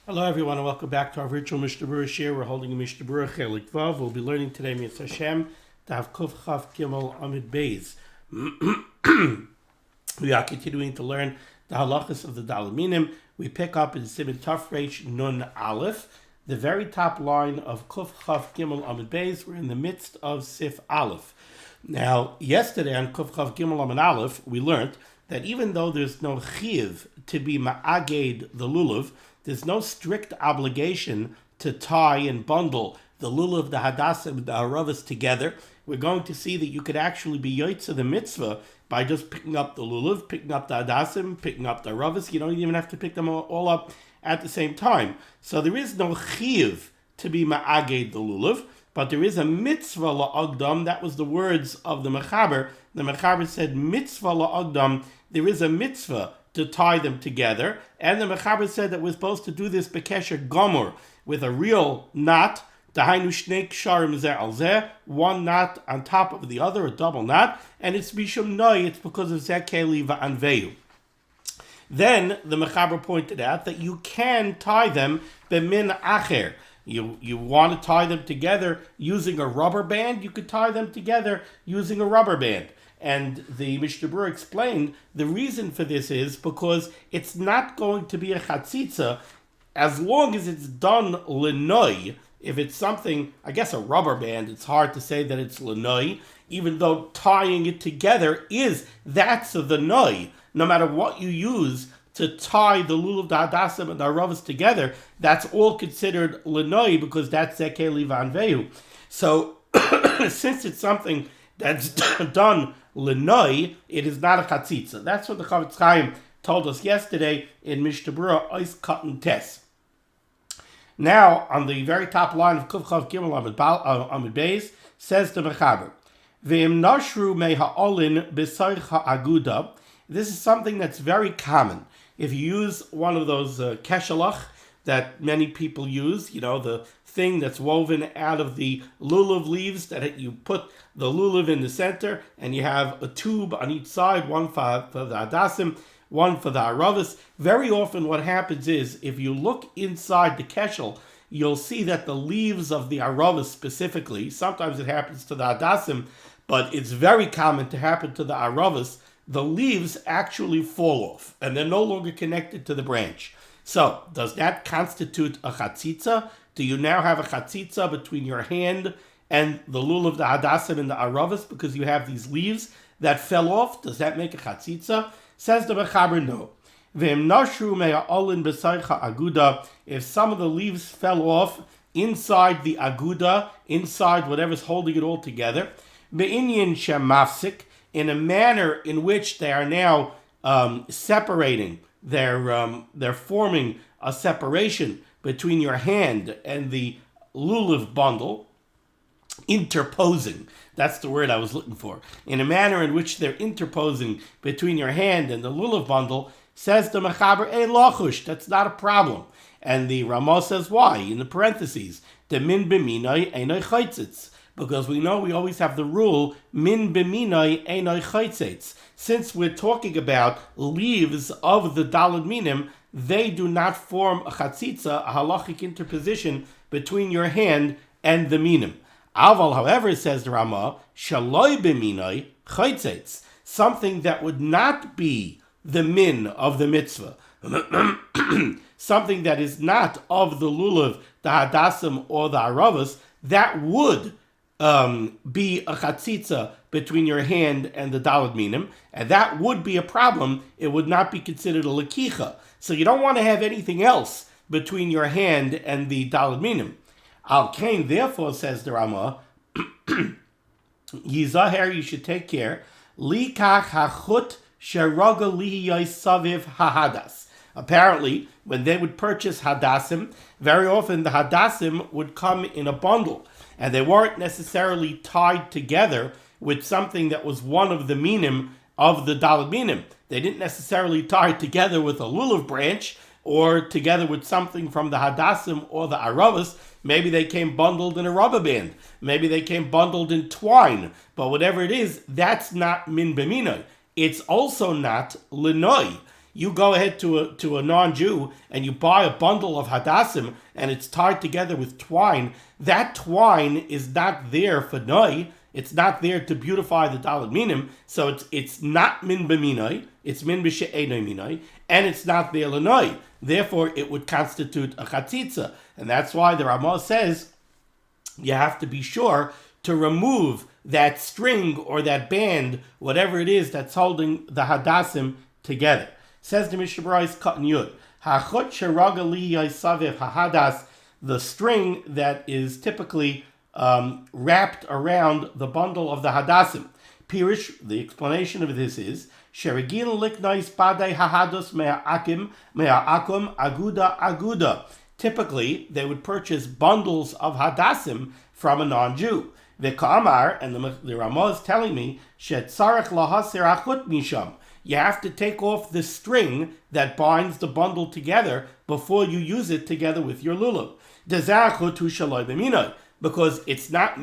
Hello everyone and welcome back to our virtual Mishnah berurah share. We're holding a Mishnah berurah Chelik Vav. We'll be learning today Mitzvah Hashem Tav Kuf Chav Gimel Amid Beis. We are continuing to learn the halachas of the Daled Minim. We pick up in Siman Taf Reish Nun Aleph, the very top line of Kuf Chav Gimel Amid Beis. We're in the midst of Sif Aleph. Now, yesterday on Kuf Chav Gimel Amid Aleph, we learned that even though there's no chiv to be ma'aged the lulav, there's no strict obligation to tie and bundle the lulav, the hadassim, the haravas together. We're going to see that you could actually be yotze the mitzvah by just picking up the lulav, picking up the hadassim, picking up the haravas. You don't even have to pick them all up at the same time. So there is no chiyuv to be ma'aged the lulav, but there is a mitzvah la'agdam. That was the words of the mechaber. The mechaber said mitzvah la'agdam. There is a mitzvah to tie them together, and the mechaber said that we're supposed to do this bekesher gomor with a real knot, dahainu shnei ksharim zeh al zeh, one knot on top of the other, a double knot, and it's mishum noi, it's because of zeh keli va'anveyu. Then the mechaber pointed out that you can tie them b'min acher. You want to tie them together using a rubber band, you could tie them together using a rubber band. And the Mishnah berurah explained the reason for this is because it's not going to be a chatzitza as long as it's done lenoi. If it's something, I guess a rubber band, it's hard to say that it's lenoi, even though tying it together that's the noi. No matter what you use to tie the lulav, the hadassim, and the haravas together, that's all considered lenoi because that's zekei livanvehu. So since it's something that's done lenoi, it is not a chatzitza. That's what the Chavetz Chaim told us yesterday in Mishnah berurah Ois Katan Tes. Now, on the very top line of Kuf Chav Gimel Amid Beis, says the mechaber, Ve'im nashru me ha'olin b'soich ha'aguda. This is something that's very common. If you use one of those keshelach that many people use, the thing that's woven out of the lulav leaves, that you put the lulav in the center and you have a tube on each side, one for the hadassim, one for the haravas. Very often what happens is, if you look inside the keshel, you'll see that the leaves of the haravas specifically, sometimes it happens to the hadassim, but it's very common to happen to the haravas, the leaves actually fall off and they're no longer connected to the branch. So, does that constitute a chatzitza? Do you now have a chatzitza between your hand and the lulav, the hadassim, and the haravas because you have these leaves that fell off? Does that make a chatzitza? Says the mechaber, no. V'im nashru me'a'olin b'soich ha'aguda. If some of the leaves fell off inside the aguda, inside whatever's holding it all together, be'inyan shemafsik, in a manner in which they are now separating, they're forming a separation between your hand and the lulav bundle, interposing. That's the word I was looking for. In a manner in which they're interposing between your hand and the lulav bundle, says the mechaber, lachush, that's not a problem. And the Ramah says why, in the parentheses, the min b'minoi einoi chaitzitz. Because we know we always have the rule, min b'minoi einoi chaitzitz. Since we're talking about leaves of the Daled Minim, they do not form a chatzitza, a halachic interposition between your hand and the minim. Aval, however, says the Ramah, shaloi b'minoi chaitzitz, something that would not be the min of the mitzvah, something that is not of the lulav, the hadassim, or the haravas, that would be a chatzitza between your hand and the Daled Minim, and that would be a problem. It would not be considered a lekicha. So you don't want to have anything else between your hand and the Daled Minim. Al Kain, therefore, says the Ramah, Yizaher, you should take care, Likach hachut sheraga lihiyai saviv hahadas. Apparently, when they would purchase hadassim, very often the hadassim would come in a bundle, and they weren't necessarily tied together with something that was one of the minim of the Daled Minim. They didn't necessarily tie it together with a lulav branch or together with something from the hadassim or the haravas. Maybe they came bundled in a rubber band. Maybe they came bundled in twine. But whatever it is, that's not min b'minoi. It's also not lenoi. You go ahead to a non-Jew and you buy a bundle of hadassim and it's tied together with twine. That twine is not there for noi. It's not there to beautify the daled minim. So it's not min b'minoi. It's min b'she'enoi minoi, and it's not there l'noi. Therefore, it would constitute a chatzitza, and that's why the Ramah says you have to be sure to remove that string or that band, whatever it is that's holding the hadassim together. Says the Mishnah berurah Katan Yud, hachot sheragali yasaviv hahadas, the string that is typically wrapped around the bundle of the hadassim. Pirish, the explanation of this is sheragil liknais badei hahados me'akim aguda aguda. Typically, they would purchase bundles of hadassim from a non-Jew. The Ka'amar, and the Ramah is telling me, shetzarech lahasir achut misham. You have to take off the string that binds the bundle together before you use it together with your lulav. Dezachutu shaloi b'minoi, because it's not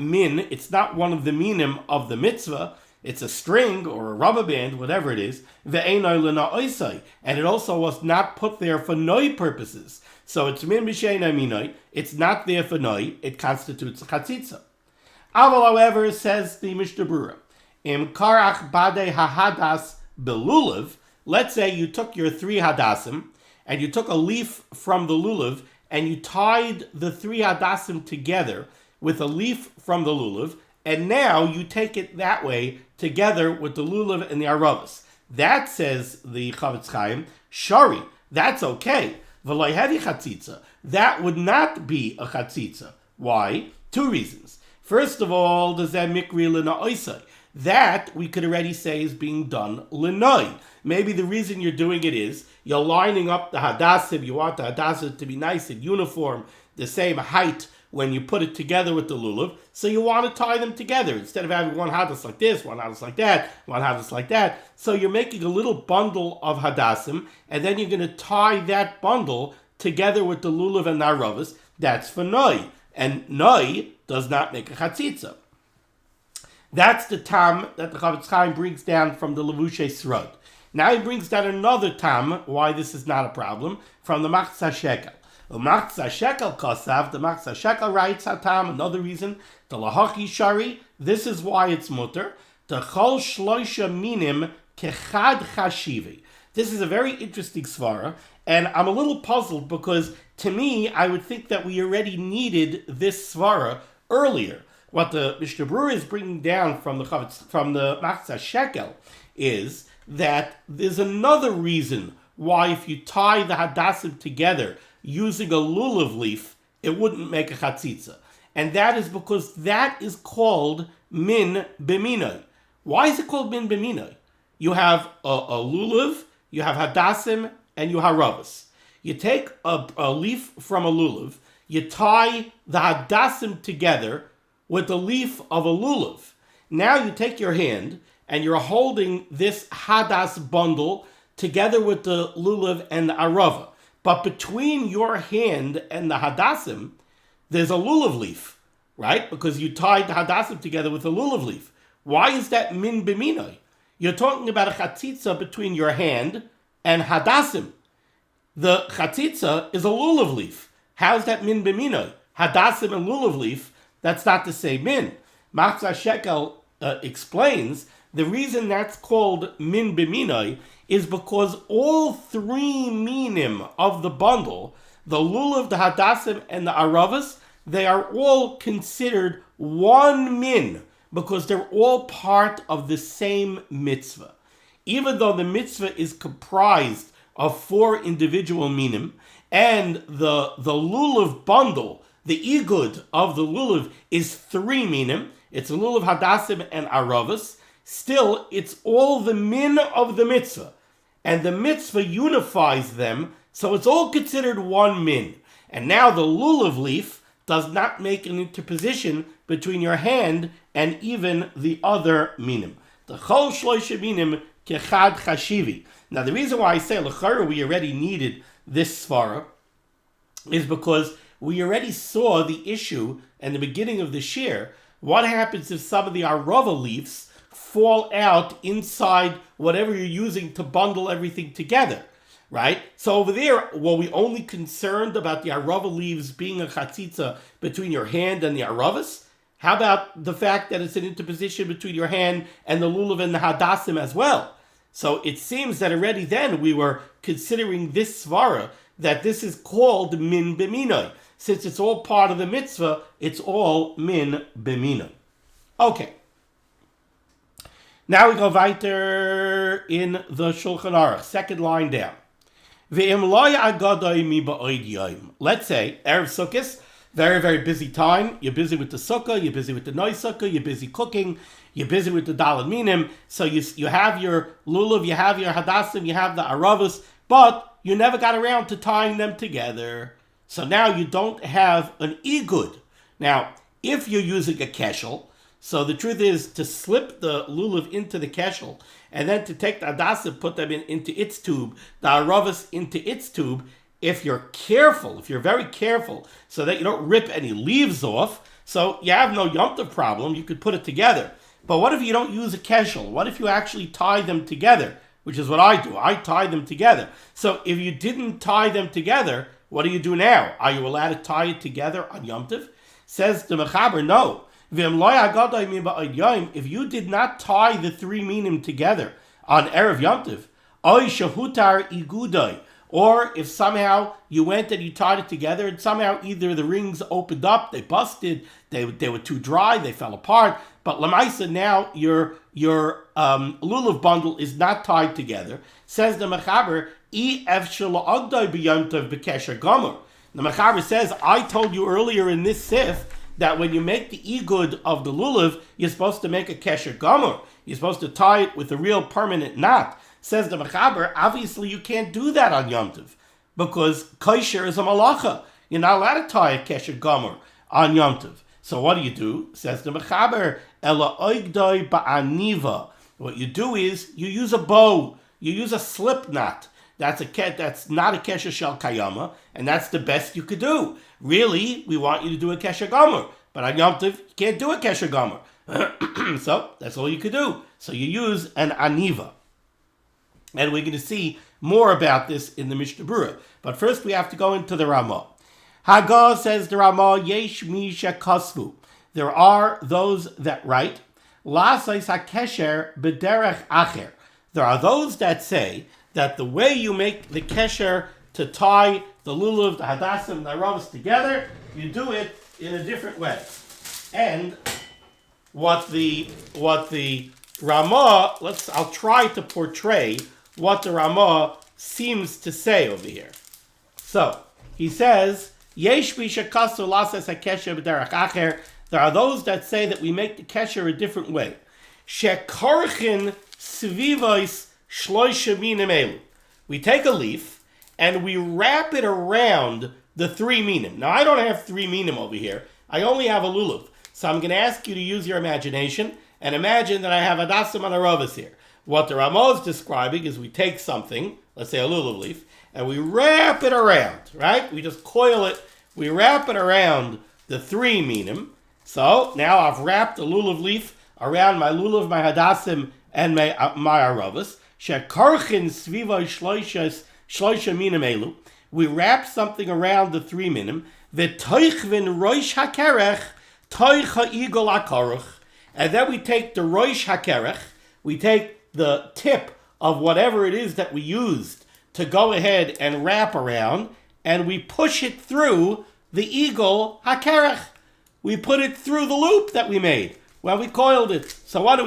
one of the minim of the mitzvah. It's a string or a rubber band, whatever it is. Ve'enoi lena oisai, and it also was not put there for noi purposes. So it's min b'she'enoi minoi. It's not there for noi. It constitutes a chatzitza. Aval, however, says the Mishnah berurah, im karach badei hahadas belulav. Let's say you took your 3 hadassim and you took a leaf from the lulav and you tied the 3 hadassim together with a leaf from the lulav, and now you take it that way together with the lulav and the aravas. That, says the Chavetz Chaim, shari, that's okay. V'lo hevi chatzitza, that would not be a chatzitza. Why? 2 reasons. First of all, does that mikri lina oisai? That we could already say is being done linoi. Maybe the reason you're doing it is you're lining up the hadassim. You want the hadassim to be nice and uniform, the same height when you put it together with the lulav. So you want to tie them together instead of having one hadas like this, one hadas like that, one hadas like that. So you're making a little bundle of hadassim, and then you're going to tie that bundle together with the lulav and naravas. That's for noi, and noi does not make a chatzitza. That's the tam that the Chavetz Chaim brings down from the Levushay Srod. Now he brings down another tam, why this is not a problem, from the Machzah Shekel. The Machzah Shekel Kosav, the Machzah Shekel writes hatam, another reason, the Lahachi Shari, this is why it's mutter, the Chol Shloisha Minim Kechad Chashivi. This is a very interesting svara, and I'm a little puzzled because to me, I would think that we already needed this svara earlier. What the Mishnah berurah is bringing down from the Machzah Shekel is that there's another reason why if you tie the hadassim together using a lulav leaf, it wouldn't make a chatzitza. And that is because that is called min b'minoi. Why is it called min b'minoi? You have a lulav, you have hadassim, and you have haravas. You take a leaf from a lulav, you tie the hadassim together with the leaf of a lulav. Now you take your hand and you're holding this hadas bundle together with the lulav and the arava. But between your hand and the hadassim, there's a lulav leaf, right? Because you tied the hadassim together with a lulav leaf. Why is that min b'minoi? You're talking about a chatzitza between your hand and hadassim. The chatzitza is a lulav leaf. How's that min b'minoi? Hadassim and lulav leaf, that's not the same min. Machzah Shekel explains the reason that's called min b'minoi is because all 3 minim of the bundle, the lulav, the hadassim, and the aravas, they are all considered one min because they're all part of the same mitzvah. Even though the mitzvah is comprised of 4 individual minim, and the lulav bundle, the igud of the lulav is 3 minim, it's a lulav, hadassim, and aravas, still it's all the min of the mitzvah. And the mitzvah unifies them, so it's all considered one min. And now the lulav leaf does not make an interposition between your hand and even the other minim. The chol shloisha minim kechad chashivi. Now the reason why I say l'chara we already needed this svara is because we already saw the issue in the beginning of the shir. What happens if some of the arava leaves fall out inside whatever you're using to bundle everything together? right? So over there, were we only concerned about the arava leaves being a chatzitza between your hand and the aravas? How about the fact that it's an interposition between your hand and the lulav and the hadassim as well? So it seems that already then we were considering this svara, that this is called min b'minoi. Since it's all part of the mitzvah, it's all min b'minoi. Okay. Now we go weiter in the Shulchan Aruch, second line down. Let's say, Erev Sukkot, very, very busy time. You're busy with the sukkah, you're busy with the noy sukkah, you're busy cooking, you're busy with the daled minim. So you have your lulav, you have your hadassim, you have the aravas, but you never got around to tying them together. So now you don't have an igud. Now, if you're using a keshel, so the truth is to slip the lulav into the keshel and then to take the hadassim, put them into its tube, the aravas into its tube. If you're careful, if you're very careful, so that you don't rip any leaves off, so you have no Yom Tov problem, you could put it together. But what if you don't use a keshel? What if you actually tie them together? Which is what I do. I tie them together. So if you didn't tie them together, what do you do now? Are you allowed to tie it together on Yom Tov? Says the Mechaber, no. If you did not tie the three minim together on Erev Yom Tov, oy shehutar igudai, or if somehow you went and you tied it together and somehow either the rings opened up, they busted, they were too dry, they fell apart, but Lamaisa now your lulav bundle is not tied together, says the Mechaber, the Mechaber says, I told you earlier in this sif that when you make the igud of the lulav, you're supposed to make a kesher gomer. You're supposed to tie it with a real permanent knot. Says the Mechaber, obviously you can't do that on Yom Tov because kosher is a malachah. You're not allowed to tie a kesher gomer on Yom Tov. So what do? Says the Mechaber, ela oigdoi ba'aniva. What you do is you use a bow. You use a slip knot. That's not a kesher shel kayama, and that's the best you could do. Really, we want you to do a kesher gomer, but on Yom Tov, you can't do a kesher gomer. So that's all you could do. So you use an aniva. And we're going to see more about this in the Mishnah berurah. But first we have to go into the Ramah. Haggah, says the Ramah, yesh mi shekasvu. There are those that write, Lasais hakesher b'derech acher. There are those that say that the way you make the kesher to tie the lulav, the hadassim, and the aravas together, you do it in a different way. And what the Ramah, I'll try to portray what the Ramah seems to say over here. So he says, Yesh b'shekasu lasas hakesher b'derech acher. There are those that say that we make the kesher a different way. Shekarchin svivos shloisha minim elu. We take a leaf and we wrap it around the three minim. Now I don't have three minim over here. I only have a lulav. So I'm going to ask you to use your imagination and imagine that I have hadassim and aravas here. What the Ramah is describing is we take something, let's say a lulav leaf, and we wrap it around, right? We just coil it, we wrap it around the three minim. So now I've wrapped the lulav leaf around my lulav, my hadassim, and my aravas. Shekarchin sviva shloisha minim elu. We wrap something around the three minim. V'toichvin roish hakerech toich ha'igol hakarach. And then we take the roish hakerech. We take the tip of whatever it is that we used to go ahead and wrap around, and we push it through the eagle hakerech. We put it through the loop that we made when we coiled it. So what do?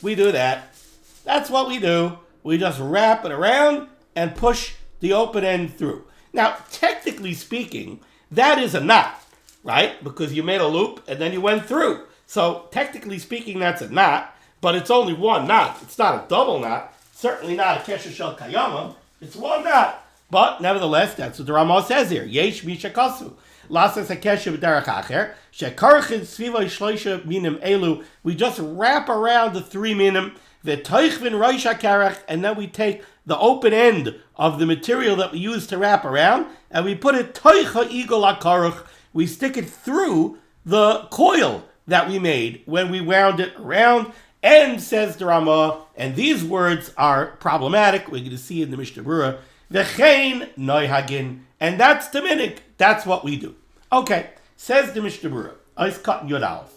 We do that. That's what we do. We just wrap it around and push the open end through. Now, technically speaking, that is a knot, right? Because you made a loop and then you went through. So technically speaking, that's a knot, but it's only one knot. It's not a double knot. Certainly not a kesher shel kayama. It's one knot. But nevertheless, that's what the Ramah says here. Yesh mishakasu. Lasas hakesher b'derech acher. Shekarchin sviva shloisha minim elu. We just wrap around the three minim. V'toichvin roish hakerech. And then we take the open end of the material that we use to wrap around, and we put it toich ha'igol hakarach. We stick it through the coil that we made when we wound it around. And says the Ramah, and these words are problematic. We're going to see in the Mishnah berurah. V'chein noihagin. And that's the minig. That's what we do. Okay, says the Mishnah berurah. Ois cut yud aleph.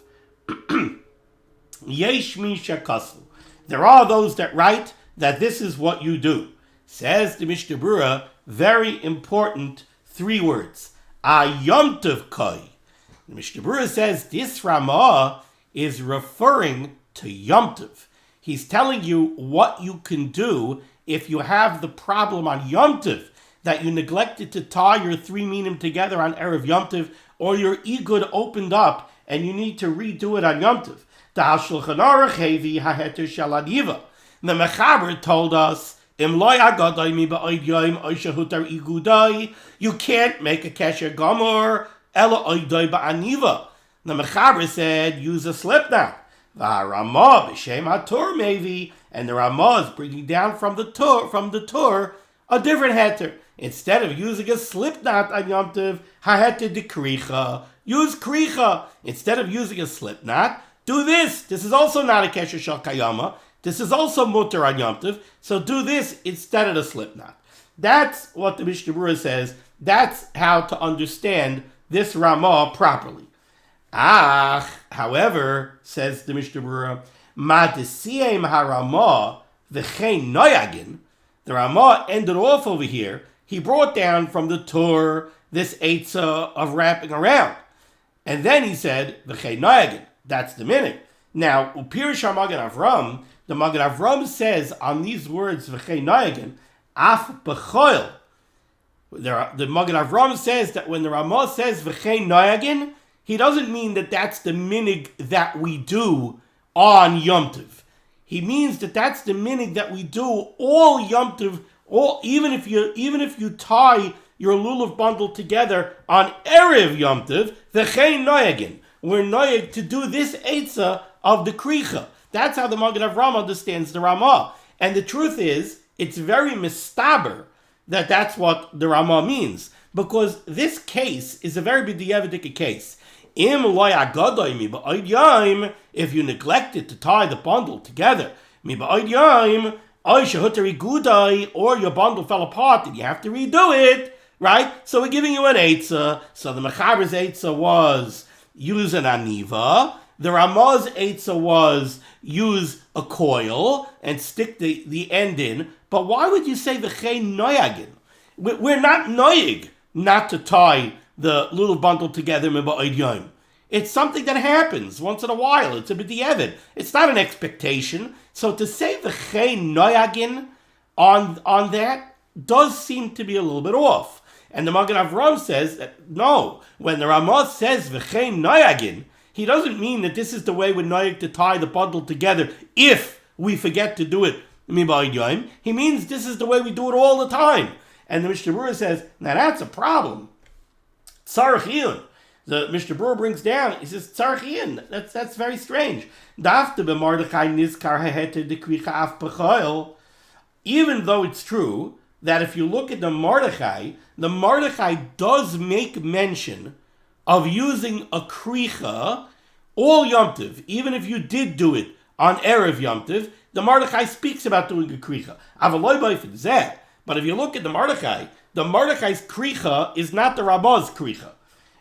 Yesh mi shekasu. There are those that write that this is what you do. Says the Mishnah berurah, very important 3 words. A yom tov koi. The Mishnah berurah says this Ramah is referring to Yom Tov. He's telling you what you can do if you have the problem on Yom Tov, that you neglected to tie your 3 minim together on Erev Yom Tov, or your igud opened up and you need to redo it on Yom Tov. The Mechaber told us, you can't make a kesher gomor ela oidoi ba'aniva. The Mechaber said, use a slip knot. Ramah b'shem HaTorah maybe, and the Ramah is bringing down from the Torah a different heter. Instead of using a slip knot on Yom Tov, haheter de kricha. Use kricha. Instead of using a slip knot, do this. This is also not a kesher shel kayama. This is also mutter on Yom Tov. So do this instead of the slip knot. That's what the Mishnah berurah says. That's how to understand this Ramah properly. However, says the Mishnah berurah, ma desiem haRamah v'chein noyagin. The Ramah ended off over here. He brought down from the Torah this eitzah of wrapping around. And then he said, v'chein noyagin. That's the minute. Now, Upirish HaMagen Avram, the Magen Avram says on these words, v'chein noyagin, af b'choil. The Magen Avram says that when the Ramah says v'chein noyagin, he doesn't mean that that's the minig that we do on Yom Tov. He means that that's the minig that we do all Yom Tov, even if you tie your lulav bundle together on Erev Yom Tov, v'chein noyagin. We're noyag to do this eitzah of the kricha. That's how the Magen Avram understands the Ramah. And the truth is, it's very mistaber that that's what the Ramah means, because this case is a very b'di'evidik case. If you neglected to tie the bundle together, or your bundle fell apart and you have to redo it, right? So we're giving you an eitzah. So the Mechaber's eitzah was use an aniva. The Ramah's eitzah was use a coil and stick the end in. But why would you say v'chein noyagin? We're not noyig not to tie the little bundle together. It's something that happens once in a while. It's a b'di'evid. It's not an expectation. So to say v'chein noyagin on that does seem to be a little bit off. And the Magen Avram says that no, when the Ramah says v'chein noyagin, he doesn't mean that this is the way we're noyag to tie the bundle together if we forget to do it. He means this is the way we do it all the time. And the Mishnah berurah says, now that's a problem. Tzarech. The Mishnah berurah brings down, he says, Tzarech. That's very strange. Even though it's true that if you look at the Mordechai does make mention of using a kricha all Yom Tov, even if you did do it on Erev Yom Tov, the Mordechai speaks about doing a kricha. But if you look at the Mordechai's kricha is not the Ramah's kricha.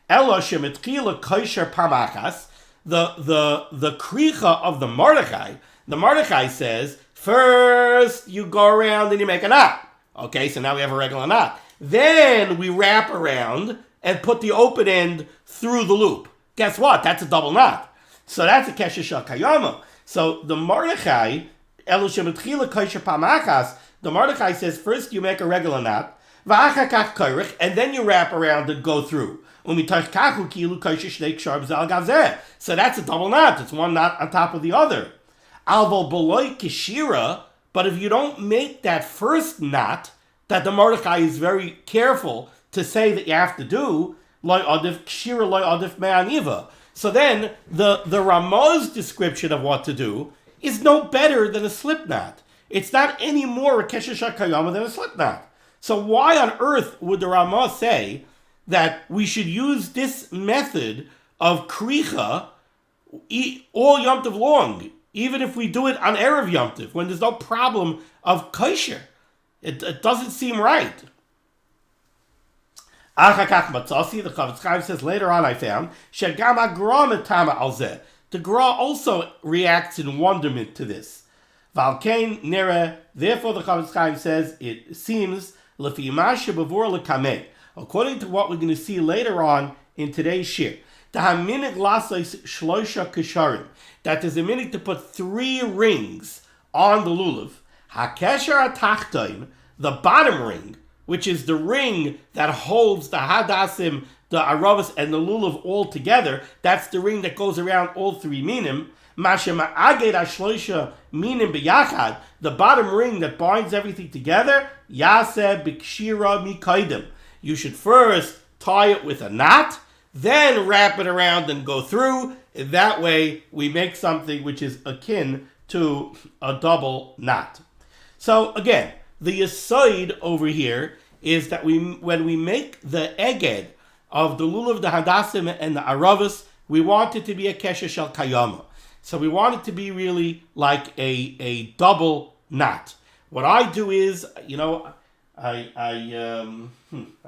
Ela shemetchila kosher pamachas. The kricha of the Mordechai says, first you go around and you make a knot. Okay, so now we have a regular knot. Then we wrap around and put the open end through the loop. Guess what? That's a double knot. So that's a kesher shel kayama. So the Mordechai, ela shemetchila kosher pamachas, the Mordechai says, first you make a regular knot, and then you wrap around and go through. So that's a double knot. It's one knot on top of the other. But if you don't make that first knot, that the Mordechai is very careful to say that you have to do, so then the Ramah's description of what to do is no better than a slip knot. It's not any more a kesher shel kayama than a slip knot. So why on earth would the Ramah say that we should use this method of kricha all Yom Tov long, even if we do it on Erev Yom Tov, when there's no problem of kosher? It doesn't seem right. The Chavetz Chaim says later on I found the Gra also reacts in wonderment to this. Therefore the Chavetz Chaim says it seems according to what we're going to see later on in today's shir, that there's a minute to put 3 rings on the lulav. HaKesher HaTachtoin, the bottom ring, which is the ring that holds the hadasim, the aravos, and the lulav all together. That's the ring that goes around all 3 minim. Mashema aged ashloisha minim biyachad, the bottom ring that binds everything together. Yaseh bikshira mikaidim. You should first tie it with a knot, then wrap it around and go through. In that way, we make something which is akin to a double knot. So again, the yesod over here is that when we make the eged of the lulav, the hadasim, and the aravos, we want it to be a kesher shel kayama. So we want it to be really like a double knot. What I do is, I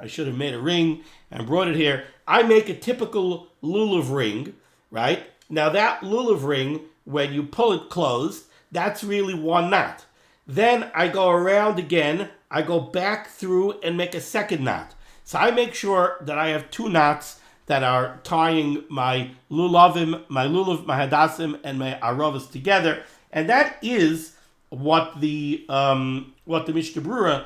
should have made a ring and brought it here. I make a typical lulav ring, right? Now that lulav ring, when you pull it closed, that's really 1 knot. Then I go around again, I go back through and make a second knot. So I make sure that I have 2 knots that are tying my lulavim, my hadasim, and my aravos together. And that is what the Mishnah berurah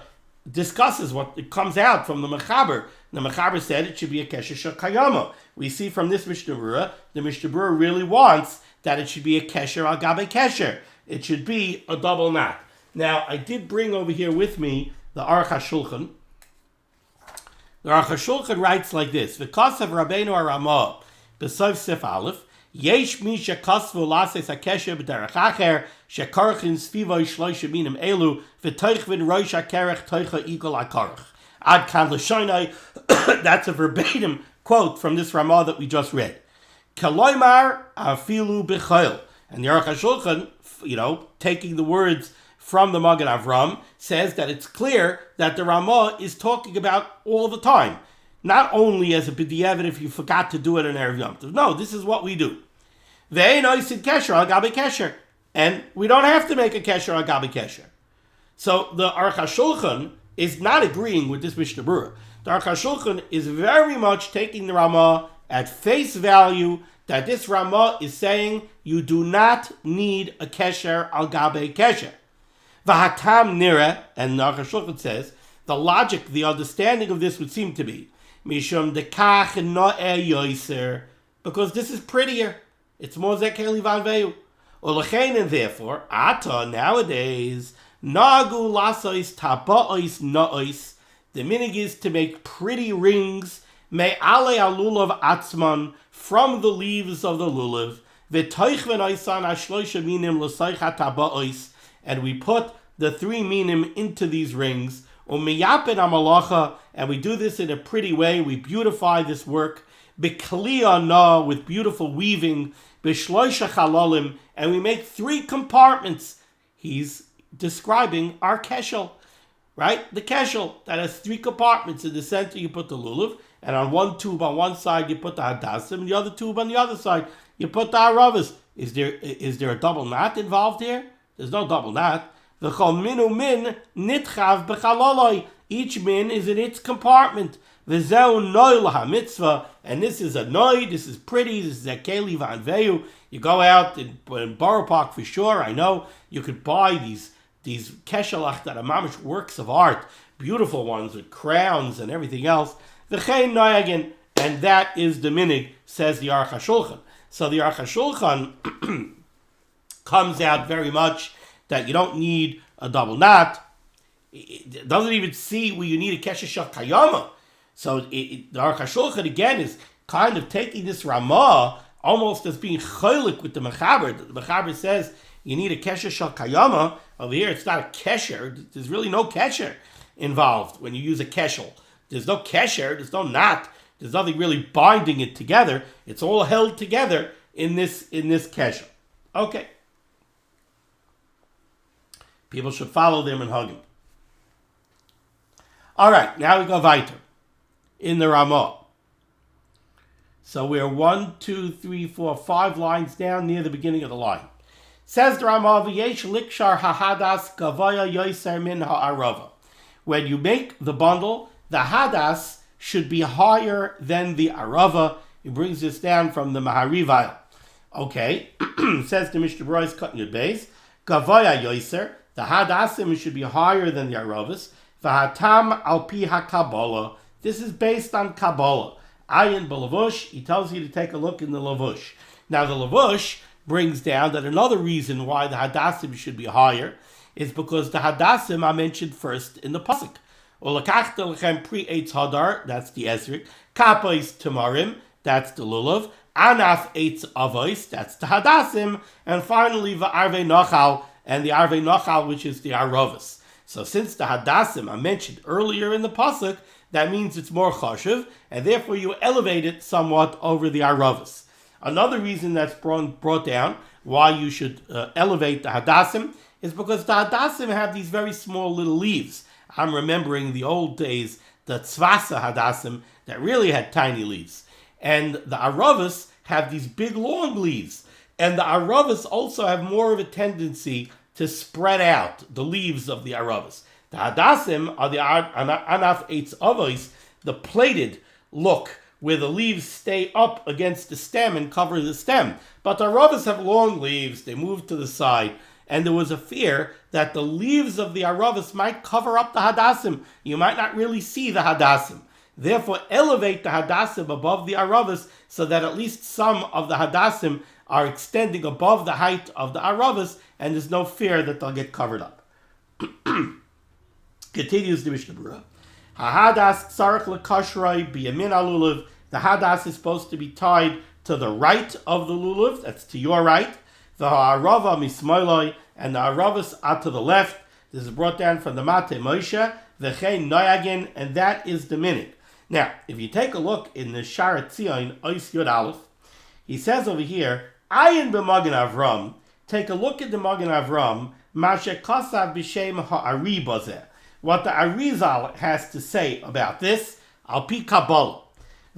discusses, what it comes out from the Mechaber. The Mechaber said it should be a kesher shel kayama. We see from this Mishnah berurah, the Mishnah berurah really wants that it should be a kesher al gabe kesher. It should be a double knot. Now, I did bring over here with me the Aruch HaShulchan. The Aruch HaShulchan writes like this: V'kasav Rabbeinu Aramah b'sof Sif Aleph yesh mi shekasvu lases hakesher b'derech acher shekarchin svivo shloisha minim elu v'toichvin roish hakerech toicha igol hakarach ad kan l'shoinai. That's a verbatim quote from this Ramah that we just read. Kaloimar afilu b'chayil. And the Aruch HaShulchan, taking the words from the Magen Avram, says that it's clear that the Ramah is talking about all the time. Not only as a b'diavad if you forgot to do it on Erev Yom Tov. No, this is what we do. Ve'ein oisid kesher al gabi kesher. And we don't have to make a kesher al gabi kesher. So the Aruch HaShulchan is not agreeing with this Mishnah berurah. The Aruch HaShulchan is very much taking the Ramah at face value, that this Ramah is saying you do not need a kesher al gabi kesher. V'hatam nira, and the Aruch HaShulchan says, the logic, the understanding of this would seem to be mishum dekach no'eh yoiser, because this is prettier. It's more zekel vanveu. Ulechein, and therefore, ata nowadays nagu lasois taba'ois no'ois. The minig is to make pretty rings me'ale alulav atzman, from the leaves of the lulav. V'toichven oisan ashloisha minim l'soicha taba'ois. And we put the 3 minim into these rings. Umiyapen amalacha, and we do this in a pretty way. We beautify this work. B'kliya na, with beautiful weaving. B'shloisha chalalim, and we make 3 compartments. He's describing our keshel, right? The keshel that has 3 compartments. In the center you put the lulav, and on one tube on one side you put the hadasim, and the other tube on the other side you put the aravos. Is there a double knot involved here? There's no double knot. V'chol minu min nitchav b'chaloloi. Each min is in its compartment. V'zeu noi l'ha-mitzvah. And this is a noi, this is pretty, this is a keli v'anveu. You go out in Borough Park for sure, I know. You could buy these keshelach that are mamish works of art. Beautiful ones with crowns and everything else. V'chein noyagin. And that is the minig, says the Aruch HaShulchan. So the Aruch HaShulchan comes out very much that you don't need a double knot. It doesn't even see where you need a kesher shel kayama. So the Aruch HaShulchan again is kind of taking this Ramah almost as being cholik with the Mechaber. The Mechaber says you need a kesher shel kayama. Over here it's not a kesher. There's really no kesher involved when you use a keshel. There's no kesher. There's no knot. There's nothing really binding it together. It's all held together in this kesher. Okay. People should follow them and hug him. All right, now we go weiter in the Ramah. So we're 1, 2, 3, 4, 5 lines down near the beginning of the line. Says the Ramah, V'yesh likshar hahadas gavaya yoser min ha'arava. When you make the bundle, the hadas should be higher than the arava. He brings this down from the Maharivayil. Okay, says the Mishnah berurah, cutting your base. Gavaya yoser, the hadasim should be higher than the aravas. V'hatam al pi ha-kabbalah. This is based on Kabbalah. Ayin b'lavush, he tells you to take a look in the lavush. Now the lavush brings down that another reason why the hadasim should be higher is because the hadasim are mentioned first in the pasuk. Ulakachta lechem pri eitz hadar, that's the esrik. Kapos tamarim, that's the lulav. Anaf eitz avos, that's the hadasim. And finally v'arvei nochal, and the arvei nochal, which is the aravas. So since the hadasim are mentioned earlier in the pasuk, that means it's more chashuv, and therefore you elevate it somewhat over the aravas. Another reason that's brought down why you should elevate the hadasim is because the hadasim have these very small little leaves. I'm remembering the old days, the tzvasa hadasim that really had tiny leaves. And the aravas have these big long leaves. And the aravas also have more of a tendency to spread out the leaves of the aravas. The hadasim are the anaf eitz avos, the plated look, where the leaves stay up against the stem and cover the stem. But the aravas have long leaves, they move to the side, and there was a fear that the leaves of the aravas might cover up the hadasim. You might not really see the hadasim. Therefore, elevate the hadasim above the aravas so that at least some of the hadasim are extending above the height of the aravas, and there's no fear that they'll get covered up. Continues the Mishnah berurah. Hahadas tzarich lekashroi biyamin lulav. The hadas is supposed to be tied to the right of the lulav. That's to your right. The ha'arava mismoiloi, and the aravas are to the left. This is brought down from the Mate Moshe. V'chein noyagin, and that is the minig. Now, if you take a look in the Shara Tzion Ois Yud Aleph, he says over here, Ayin b'Magen Avram. Take a look at the Magen Avram. Mashe kasav b'shem ha'ari bazeh. What the Arizal has to say about this, al pi Kabbalah.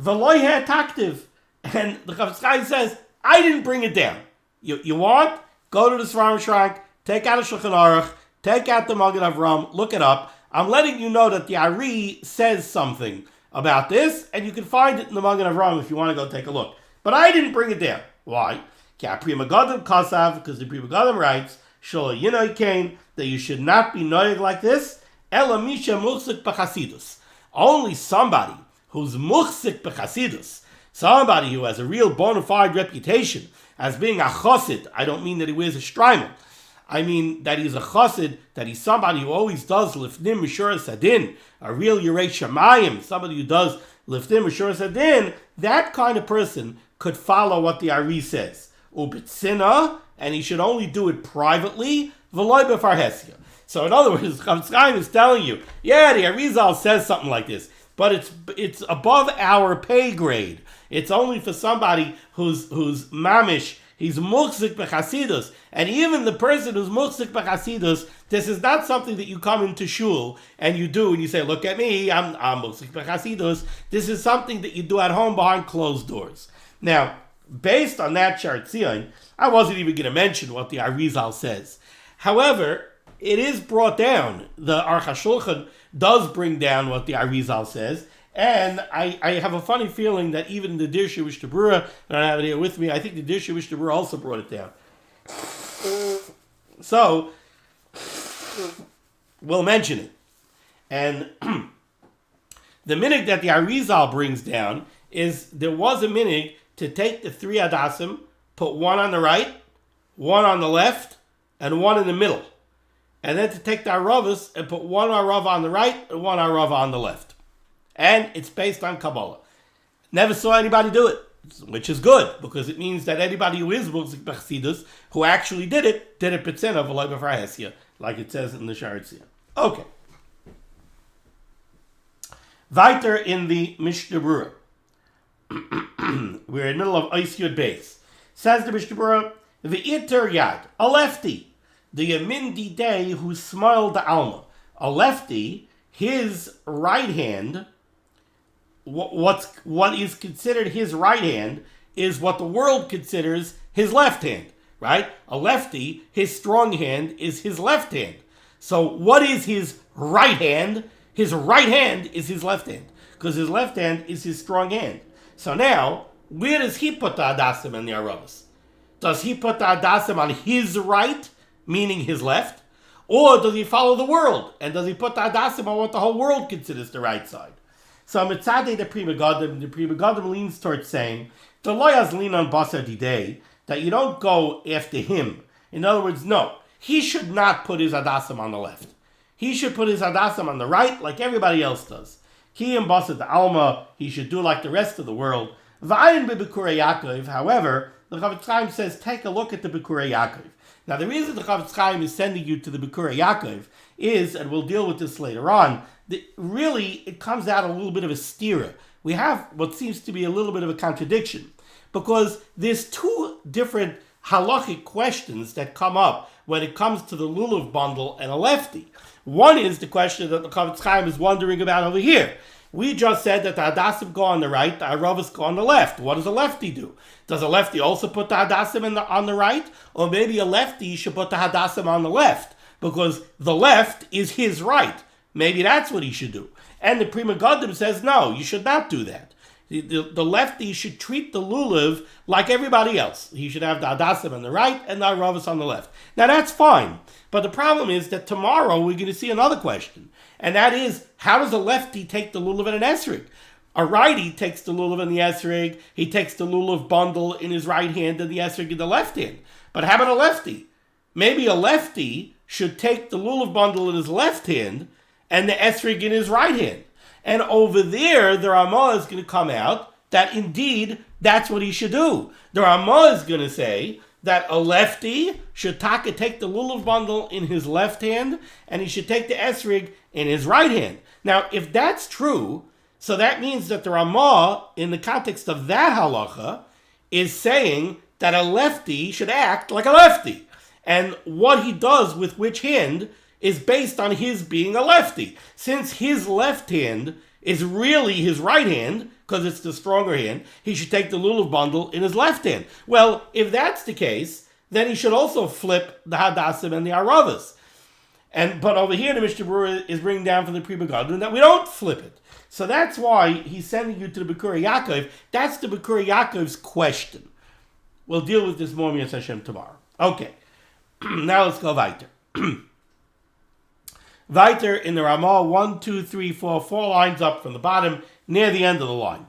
V'loy ha'taktiv. And the Chafetz Chaim says, I didn't bring it down. You want? Go to the Svarim Shrink, take out a Shulchan Aruch, take out the Magen Avram, look it up. I'm letting you know that the Ari says something about this, and you can find it in the Magen Avram if you want to go take a look. But I didn't bring it down. Why? Because the Pri Megadim writes, Sholo Yinoi Kain, that you should not be noyeg like this. Ela misha muchsik b'chasidus. Only somebody who's muchsik b'chasidus, somebody who has a real bona fide reputation as being a chosid. I don't mean that he wears a shtreimel. I mean that he's a chosid, that he's somebody who always does lifnim mishuras hadin, a real yirei shamayim, somebody who does lifnim mishuras hadin. That kind of person could follow what the Ari says. Ubitzina, and he should only do it privately. V'loy b'farhesia. So in other words, Chafetz Chaim is telling you, yeah, the Arizal says something like this, but it's above our pay grade. It's only for somebody who's mamish, he's muchzik b'chasidus, and even the person who's muchzik b'chasidus, this is not something that you come into shul and you do and you say, look at me, I'm muchzik b'chasidus. This is something that you do at home behind closed doors. Now, based on that Shar Tzion, I wasn't even going to mention what the Arizal says. However, it is brought down. The Aruch HaShulchan does bring down what the Arizal says, and I have a funny feeling that even the Dirshu Mishnah berurah, I don't have it here with me, I think the Dirshu Mishnah berurah also brought it down. So, we'll mention it. And the minig that the Arizal brings down is there was a minig to take the three hadasim, put one on the right, one on the left, and one in the middle. And then to take the aravas and put one arava on the right and one arava on the left. And it's based on Kabbalah. Never saw anybody do it, which is good, because it means that anybody who is muchzik b'chasidus, who actually did it b'tzena v'loy b'farhesia, like it says in the Shara Tzion. Okay. Weiter in the Mishnah berurah. We're in the middle of Ois Yud Beis. Says the Mishnah berurah, v'iter yad, a lefty, the yamin didei who smiled the alma. A lefty his right hand, what is considered his right hand is what the world considers his left hand, right? A lefty, his strong hand is his left hand. So what is his right hand? His right hand is his left hand, because his left hand is his strong hand. So now, where does he put the Hadassim and the Aravas? Does he put the Hadassim on his right, meaning his left? Or does he follow the world? And does he put the Hadassim on what the whole world considers the right side? So Mitzadeh the Pri Megadim leans towards saying, the lawyers lean on Basar Didei, that you don't go after him. In other words, no, he should not put his Hadassim on the left. He should put his Hadassim on the right like everybody else does. He and Basar the Alma, he should do like the rest of the world. V'ayin beBikurei Yaakov, however, the Chavetz Chaim says, take a look at the Bikurei Yaakov. Now, the reason the Chavetz Chaim is sending you to the Bikurei Yaakov is, and we'll deal with this later on, that really it comes out a little bit of a stira. We have what seems to be a little bit of a contradiction, because there's two different halachic questions that come up when it comes to the lulav bundle and a lefty. One is the question that the Chavetz Chaim is wondering about over here. We just said that the Hadassim go on the right, the Aravas go on the left. What does a lefty do? Does a lefty also put the Hadassim on the right? Or maybe a lefty should put the Hadassim on the left, because the left is his right. Maybe that's what he should do. And the Pri Megadim says, no, you should not do that. The lefty should treat the lulav like everybody else. He should have the Hadassim on the right and the Aravas on the left. Now that's fine. But the problem is that tomorrow we're going to see another question. And that is, how does a lefty take the lulav and an esrig? A righty takes the lulav and the esrig. He takes the lulav bundle in his right hand and the esrig in the left hand. But how about a lefty? Maybe a lefty should take the lulav bundle in his left hand and the esrig in his right hand. And over there, the Ramah is going to come out that indeed that's what he should do. The Ramah is going to say that a lefty should take the lulav bundle in his left hand and he should take the esrig in his right hand. Now, if that's true, so that means that the Ramah, in the context of that halacha, is saying that a lefty should act like a lefty. And what he does with which hand is based on his being a lefty. Since his left hand is really his right hand, because it's the stronger hand, he should take the lulav bundle in his left hand. Well, if that's the case, then he should also flip the Hadassim and the Aravas. But over here, the Mishnah berurah is bringing down from the Pri Megadim that we don't flip it. So that's why he's sending you to the Bikurei Yaakov. That's the Bikurei Yaakov's question. We'll deal with this more, Mi'as Hashem, tomorrow. Okay, now let's go weiter. Weiter in the Ramah, 1, 2, 3, 4 lines up from the bottom, near the end of the line.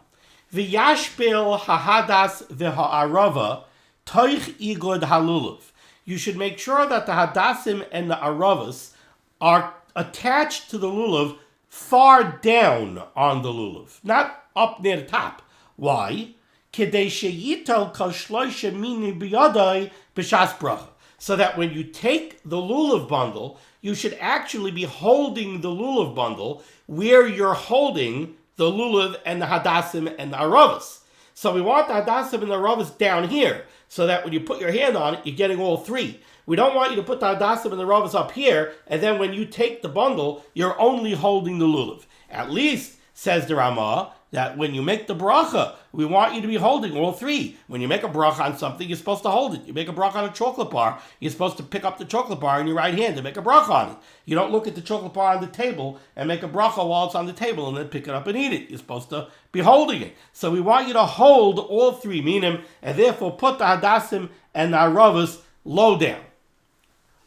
V'yashpil hahadas v'ha'arava toich igod halulav. You should make sure that the hadassim and the aravas are attached to the lulav far down on the lulav, not up near the top. Why? Kedei sheyital kol shloisha mini biyadai b'shas bracha. So that when you take the lulav bundle, you should actually be holding the lulav bundle where you're holding the lulav and the hadassim and the aravas. So we want the hadassim and the aravas down here, so that when you put your hand on it, you're getting all three. We don't want you to put the hadassim and the aravas up here, and then when you take the bundle, you're only holding the lulav. At least, says the Ramah, that when you make the bracha, we want you to be holding all three. When you make a bracha on something, you're supposed to hold it. You make a bracha on a chocolate bar, you're supposed to pick up the chocolate bar in your right hand and make a bracha on it. You don't look at the chocolate bar on the table and make a bracha while it's on the table and then pick it up and eat it. You're supposed to be holding it. So we want you to hold all three minim, and therefore put the hadassim and the aravas low down.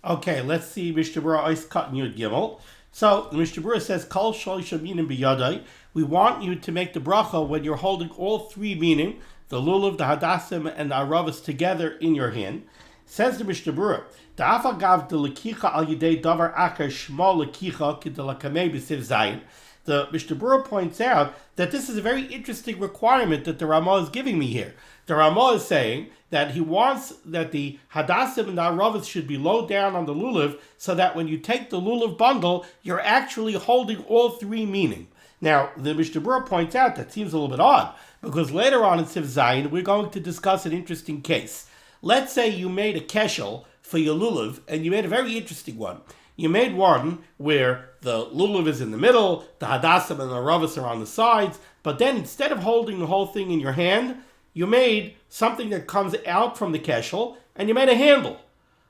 Okay, let's see Mishnah berurah Ois Kat and Yud Gimel. So the Mishnah berurah says, Kol shloisha minim biyadai. We want you to make the bracha when you're holding all three minim, the lulav, the hadassim, and the aravas together in your hand. Says the Mishnah berurah, Da'afagav de lekicha al yidei davar acher shmo lekicha k'delakamei b'siv zayin. The Mishnah berurah points out that this is a very interesting requirement that the Ramah is giving me here. The Ramah is saying that he wants that the hadassim and the aravas should be low down on the lulav, so that when you take the lulav bundle, you're actually holding all three minim. Now, the Mishnah berurah points out that seems a little bit odd, because later on in Siv Zayin, we're going to discuss an interesting case. Let's say you made a keshel for your lulav, and you made a very interesting one. You made one where the lulav is in the middle, the hadassim and the ravas are on the sides, but then instead of holding the whole thing in your hand, you made something that comes out from the keshel, and you made a handle.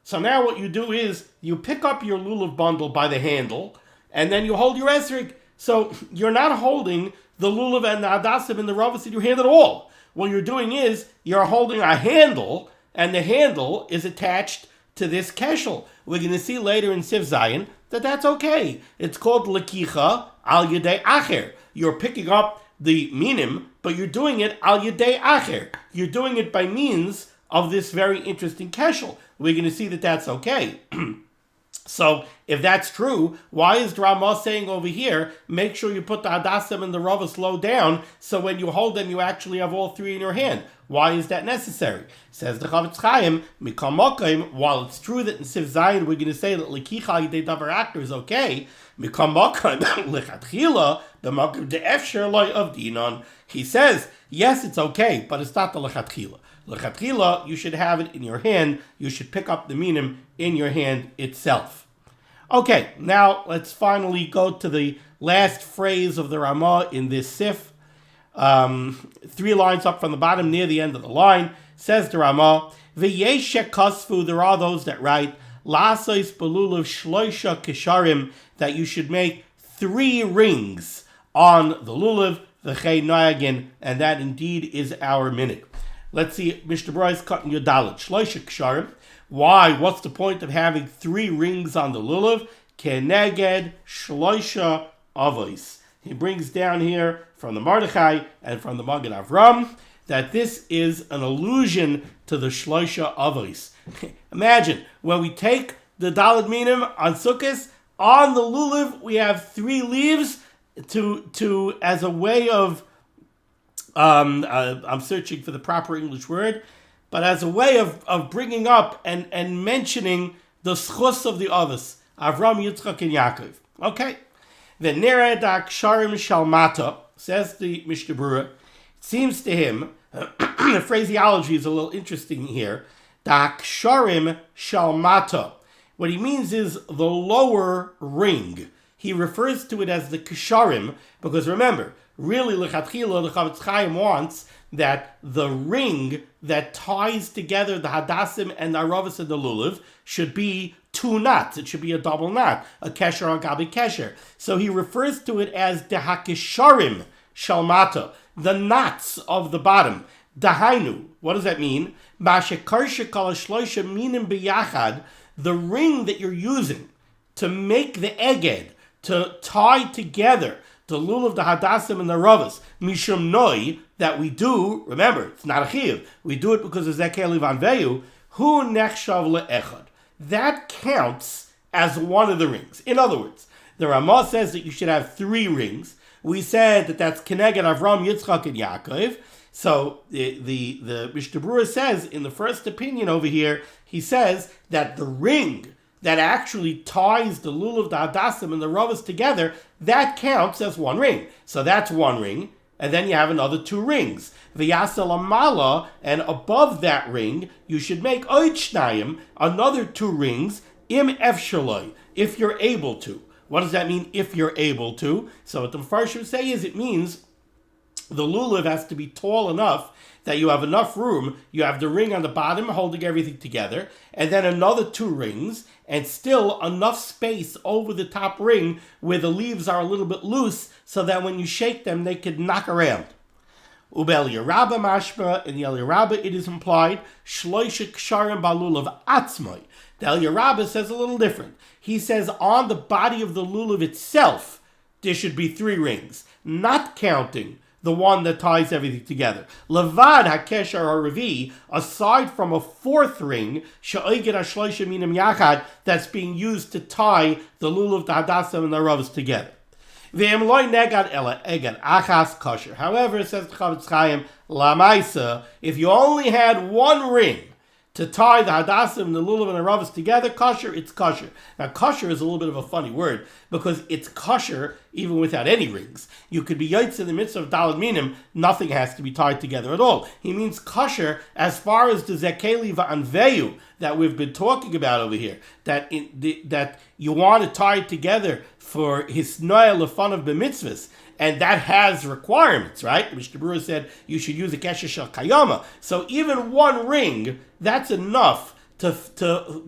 So now what you do is you pick up your lulav bundle by the handle, and then you hold your esrog. So you're not holding the lulav and the hadassim and the ravas in your hand at all. What you're doing is you're holding a handle, and the handle is attached to this keshel. We're going to see later in Siv Zayin that that's okay. It's called lekicha al yedei acher. You're picking up the minim, but you're doing it al yedei acher. You're doing it by means of this very interesting keshel. We're going to see that that's okay. So, if that's true, why is Rama saying over here, make sure you put the hadassim and the ravas low down, so when you hold them, you actually have all three in your hand? Why is that necessary? Says the Chavetz Chaim, Mikal Mokaim, while it's true that in Siv Zayin we're going to say that Lekicha Yidei Davar Akter is okay, Mikal Mokaim, Lechatchila, the Mokaim De'efsher Loi of Dinon. He says, yes, it's okay, but it's not the Lechatchila. Lechatchila, you should have it in your hand. You should pick up the minim in your hand itself. Okay, now let's finally go to the last phrase of the Ramah in this sif. 3 lines up from the bottom near the end of the line. Says the Ramah, V'yeshe kasfu, there are those that write, Lasois belulav shloisha kisharim, that you should make 3 rings on the lulav, v'chei noyagin, and that indeed is our minute. Let's see, Mishnah berurah is cutting your dalet. Shloisha ksharim. Why? What's the point of having 3 rings on the lulav? Keneged shloisha avos. He brings down here from the Mordechai and from the Magen Avram that this is an allusion to the shloisha avos. Imagine, when we take the dalet minim on Sukkot, on the lulav we have 3 leaves to as a way of I'm searching for the proper English word, but as a way of bringing up and mentioning the schus of the others, Avram, Yitzchak, and Yaakov. Okay. The Neredak Sharim Shalmata, says the Mishnah berurah, it seems to him, the phraseology is a little interesting here, Dak Sharim Shalmata. What he means is the lower ring. He refers to it as the Kisharim, because remember, really, lechatchila, the Chavetz Chaim wants that the ring that ties together the hadassim and the aravas and the lulav should be 2 knots. It should be a double knot, a kesher on gabi kesher. So he refers to it as the hakisharim shalmata, the knots of the bottom. Dahainu, what does that mean? Mashekarsha kol shloisha minim biyachad, the ring that you're using to make the eged, to tie together the lulav, the hadassim, and the ravas, mishum noi, that we do, remember, it's not a chiyuv, we do it because of zekel ivan veyu, hu nechshav le'echad. That counts as one of the rings. In other words, the Ramah says that you should have 3 rings. We said that that's Keneged Avram, Yitzchak, and Yaakov. So the Mishnah berurah says, in the first opinion over here, he says that the ring that actually ties the lulav, the hadassim, and the ravas together, that counts as 1 ring. So that's 1 ring, and then you have another 2 rings. V'yasel amala, and above that ring, you should make oid shnayim, another 2 rings, im efshaloi, if you're able to. What does that mean, if you're able to? So what the Mepharshim say is, it means the lulav has to be tall enough that you have enough room, you have the ring on the bottom holding everything together, and then another 2 rings, and still enough space over the top ring where the leaves are a little bit loose so that when you shake them, they could knock around. Ubel Yerabba mashma, in the El Yerabba it is implied, shloisha ksharim balulav atzmai. The El Yerabba says a little different. He says on the body of the lulav itself, there should be 3 rings, not counting the one that ties everything together. Levad hakesher haravi, aside from a 4th ring, she'oiged hashloisha minim yachad, that's being used to tie the lulav, the hadassim, and the ravas together. V'em loy negad ela egad achas kosher. However, says the Chavetz Chaim, lamaisa, if you only had 1 ring to tie the hadassim, the lulav, and the ravas together, kosher, it's kosher. Now, kosher is a little bit of a funny word because it's kosher even without any rings. You could be yaitz in the midst of daled minim, nothing has to be tied together at all. He means kosher as far as the zekeli va'anveyu that we've been talking about over here, that that you want to tie it together for his noel of fun of b'mitzvahs. And that has requirements, right? Mishnah berurah said you should use a kesher shel kayama. So even one ring, that's enough to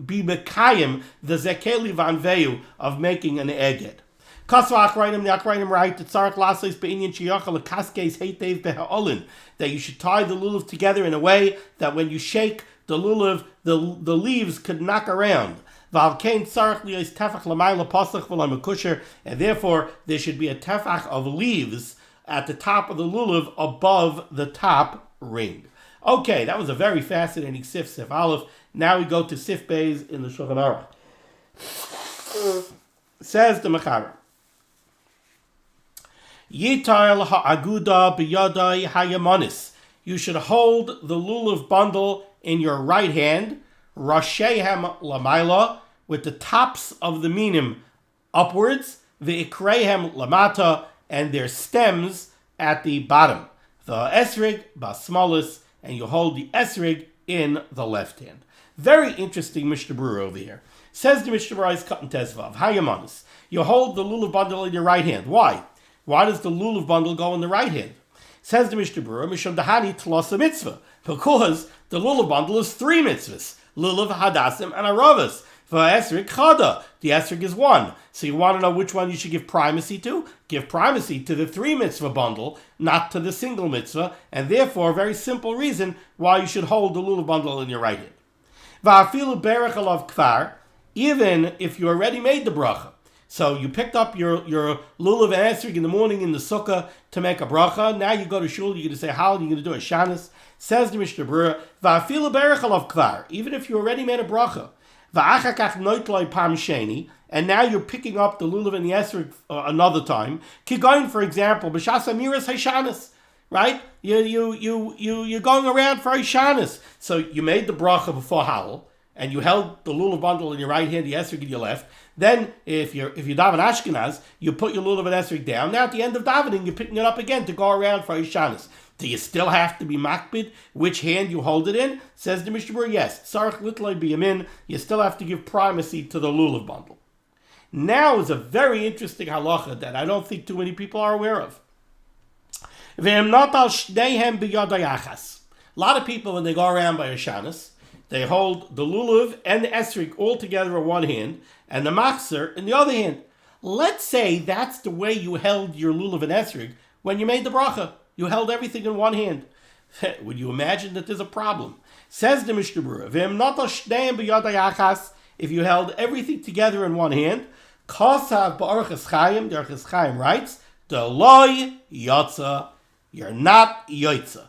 be mekayim the zekeli vanveyu of making an eged. Kasva akrayim, the akrayim right, that tzarich lasos be'inyan sheyachal kaskes heitev beha'olin, that you should tie the lulav together in a way that when you shake the lulav, the leaves could knock around. And therefore there should be a tefach of leaves at the top of the lulav above the top ring. Okay, that was a very fascinating Sif Aleph. Now we go to Sif Beis in the Shulchan Aruch. Says the Mechaber, Yital ha'aguda b'yadai hayamonis. You should hold the lulav bundle in your right hand, Rashehem Lamaila, with the tops of the minim upwards, the Ikrehem Lamata, and their stems at the bottom. The Esrig Basmalis, and you hold the Esrig in the left hand. Very interesting Mishnah berurah over here. Says the Mishnah berurah is cut in Tezvav, Hayamanis. You hold the lulav bundle in your right hand. Why? Why does the lulav bundle go in the right hand? Says the Mishnah berurah, Misham Dahani Tlosa Mitzvah, because the lulav bundle is 3 mitzvahs. Lulav, hadassim, and aravas. For esrig chada, the esrig is 1. So you want to know which one you should give primacy to? Give primacy to the 3 mitzvah bundle, not to the single mitzvah, and therefore a very simple reason why you should hold the lulav bundle in your right hand. Va'afilu berach alav kvar, even if you already made the bracha. So you picked up your lulav and esrig in the morning in the sukkah to make a bracha. Now you go to shul, you're going to say how, you're going to do a shanis. Says the Mishnah berurah, va'afilu berach alav kvar, even if you already made a bracha. Va'achakach noitloi pam sheni, and now you're picking up the lulav and the esrog another time. Kigoin, for example, b'shas amiras hayshanis, right? You're going around for hayshanis. So you made the bracha before halal, and you held the lulav bundle in your right hand, the esrog in your left. Then, if you daven Ashkenaz, you put your lulav and esrog down. Now, at the end of davening, you're picking it up again to go around for hayshanis. Do you still have to be makbid which hand you hold it in? Says the Mishnah berurah, yes. Tzarich litloi biyamin, you still have to give primacy to the lulav bundle. Now is a very interesting halachah that I don't think too many people are aware of. A lot of people, when they go around by Hashanah, they hold the lulav and the esrig all together in one hand, and the machzer in the other hand. Let's say that's the way you held your lulav and esrig when you made the bracha. You held everything in one hand. Would you imagine that there's a problem? Says the Mishnah berurah, if you held everything together in one hand, Kasav ba'archas chayim, the Archas Chaim writes, Deloi yotza, you're not yotza.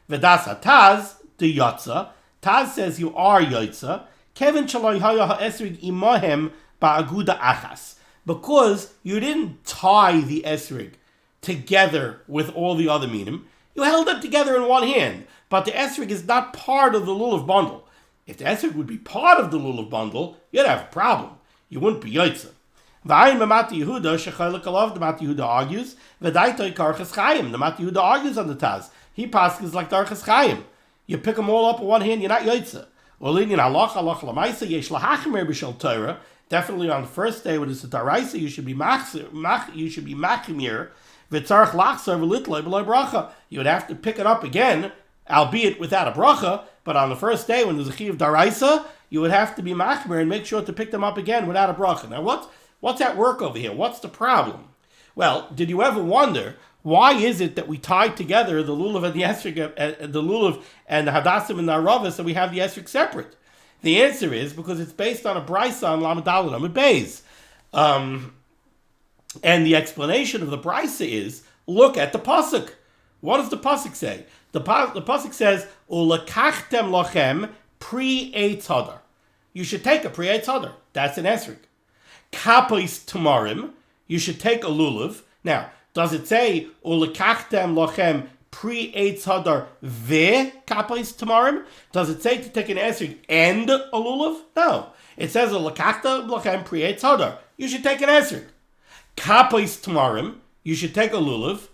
Vedasa Taz, the yotza. Taz says you are yotza. Kevin shaloi haya ha'esrig imahem ba'aguda achas. Because you didn't tie the esrig together with all the other minim. You held them together in one hand, but the esrig is not part of the lulav bundle. If the esrig would be part of the lulav bundle, you'd have a problem. You wouldn't be yotza. V'ayin b'mati Yehuda shechaylik alav, the Mati Yehuda argues, v'daitoi karchas chayim, the Mati Yehuda argues on the Taz. He passes like Darchas Chaim. You pick them all up in one hand, you're not yotza. Olinian halachah l'maisa yesh lahachmer b'shel Torah. Definitely on the first day when it's a daraisa, you should be machmir. You would have to pick it up again, albeit without a bracha, but on the first day when there's a chiyuv daraisa, you would have to be machmer and make sure to pick them up again without a bracha. Now what's at work over here? What's the problem? Well, did you ever wonder why is it that we tie together the lulav and the esrog, the lulav and the hadassim and the aravas, and we have the esrog separate? The answer is because it's based on a brisa on Lamed Daled Amud Beis. And the explanation of the brisa is, look at the pasuk. What does the pasuk say? The pasuk says, "Ulakachtem lochem pri eitz hadar." You should take a pri eitz hadar. That's an esrog. Kapos tamarim. You should take a lulav. Now, does it say "Ulakachtem lochem pre-Eitz Hadar ve kapais tamarim? Does it say to take an esrog and a lulav? No. It says a lakachta blachem pre-Eitz Hadar. You should take an esrog. Kapais tamarim, you should take a lulav.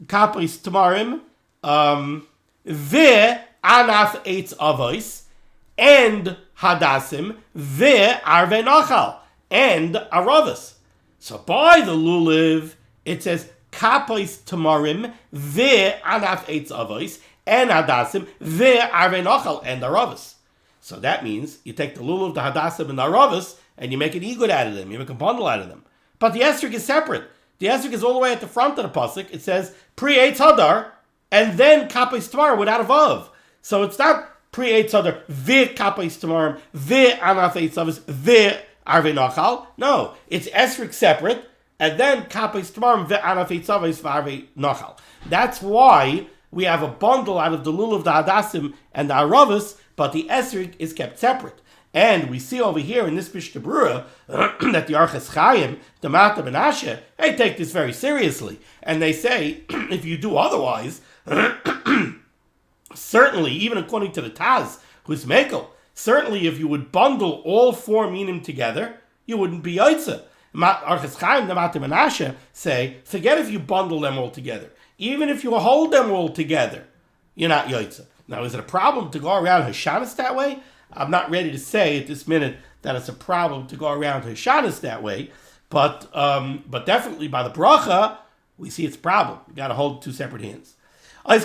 Kapais tamarim, ve anaf eitz avos, and hadasim, ve arve nachal, and aravas. So by the lulav, it says kapais tamarim, ve anaf eitz avos, and hadasim, ve arve nachal, and aravas. So that means you take the lulav, the hadasim, and the aravas, and you make an igud out of them. You make a bundle out of them. But the esrog is separate. The esrog is all the way at the front of the pasuk. It says pre-Eitz Hadar, and then kapais tamarim without a vav. So it's not pre-Eitz Hadar, ve kapais tamarim, ve anaf eitz avos, ve arve nachal. No, it's esrog separate, and then kapais tamarim, ve anaf eitz avos, ve arve nachal. That's why we have a bundle out of the lulav, the hadasim, and the aravas, but the esrog is kept separate. And we see over here in this Mishnah berurah that the Arches Chaim, the Mata Menashe, they take this very seriously. And they say, if you do otherwise, certainly, even according to the Taz, who's Mekel, certainly if you would bundle all four minim together, you wouldn't be Yaitza. Arches Chaim, the Mata Menashe, say, forget if you bundle them all together. Even if you hold them all together, you're not Yaitza. Now, is it a problem to go around Hashanah that way? I'm not ready to say at this minute that it's a problem to go around Hashanah that way, but definitely by the bracha, we see it's a problem. You got to hold two separate hands. You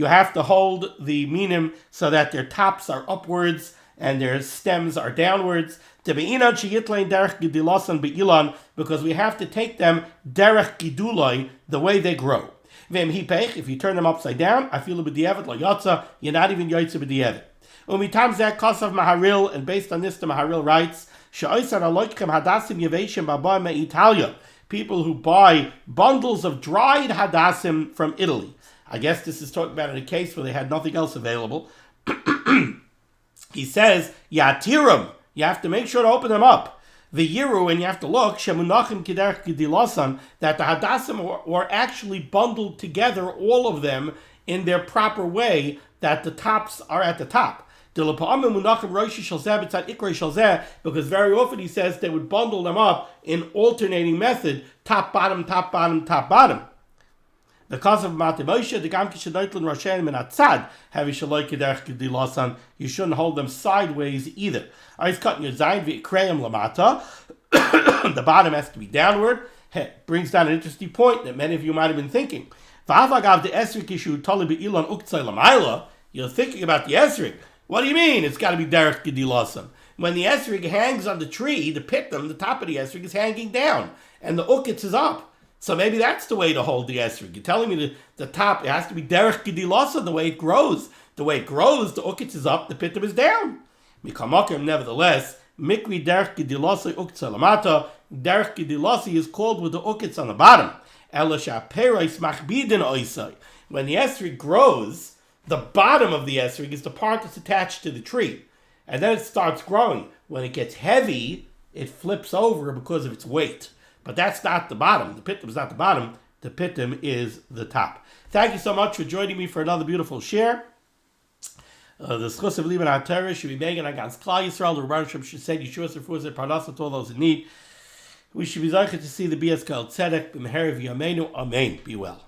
have to hold the minim so that their tops are upwards and their stems are downwards. Because we have to take them derech gidulai, the way they grow. If you turn them upside down, I feel you're not even yotze b'diavad. And based on this, the Maharil writes, people who buy bundles of dried hadassim from Italy. I guess this is talking about in a case where they had nothing else available. He says, Yatirum, you have to make sure to open them up. The Yiru, and you have to look, Shemunachim Kiderch Gedilasan, that the Hadassim were actually bundled together, all of them, in their proper way, that the tops are at the top. Because very often he says they would bundle them up in alternating method, top, bottom, top, bottom, top, bottom. Because of Mati Moshe, the Gam Kishadaitlin Rashanim and Atzad, you shouldn't hold them sideways either. I've cut your zayin v'ikreim lamata. The bottom has to be downward. Brings down an interesting point that many of you might have been thinking. You're thinking about the esrig. What do you mean? It's got to be derech gedilasan. When the esrig hangs on the tree, the pitum, the top of the esrig is hanging down, and the ukitz is up. So maybe that's the way to hold the esrog. You're telling me the top, it has to be derech gedilasan, the way it grows. The way it grows, the ukitz is up, the pitum is down. Mikamakim, nevertheless, mikri derech gedilasi ukitz lamata, derech gedilasi is called with the ukitz on the bottom. Elisha perais machbidin oisai. When the esrog grows, the bottom of the esrog is the part that's attached to the tree. And then it starts growing. When it gets heavy, it flips over because of its weight. But that's not the bottom. The pitum is not the bottom. The pitum is the top. Thank you so much for joining me for another beautiful share. The schus of limud HaTorah should be making against Klal Yisrael. The Rebbe should say Yeshua Sefuzah Parnasa to all those in need. We should be zeicher to see the BS Kal Tzedek b'meher v'yameinu. Amen. Be well.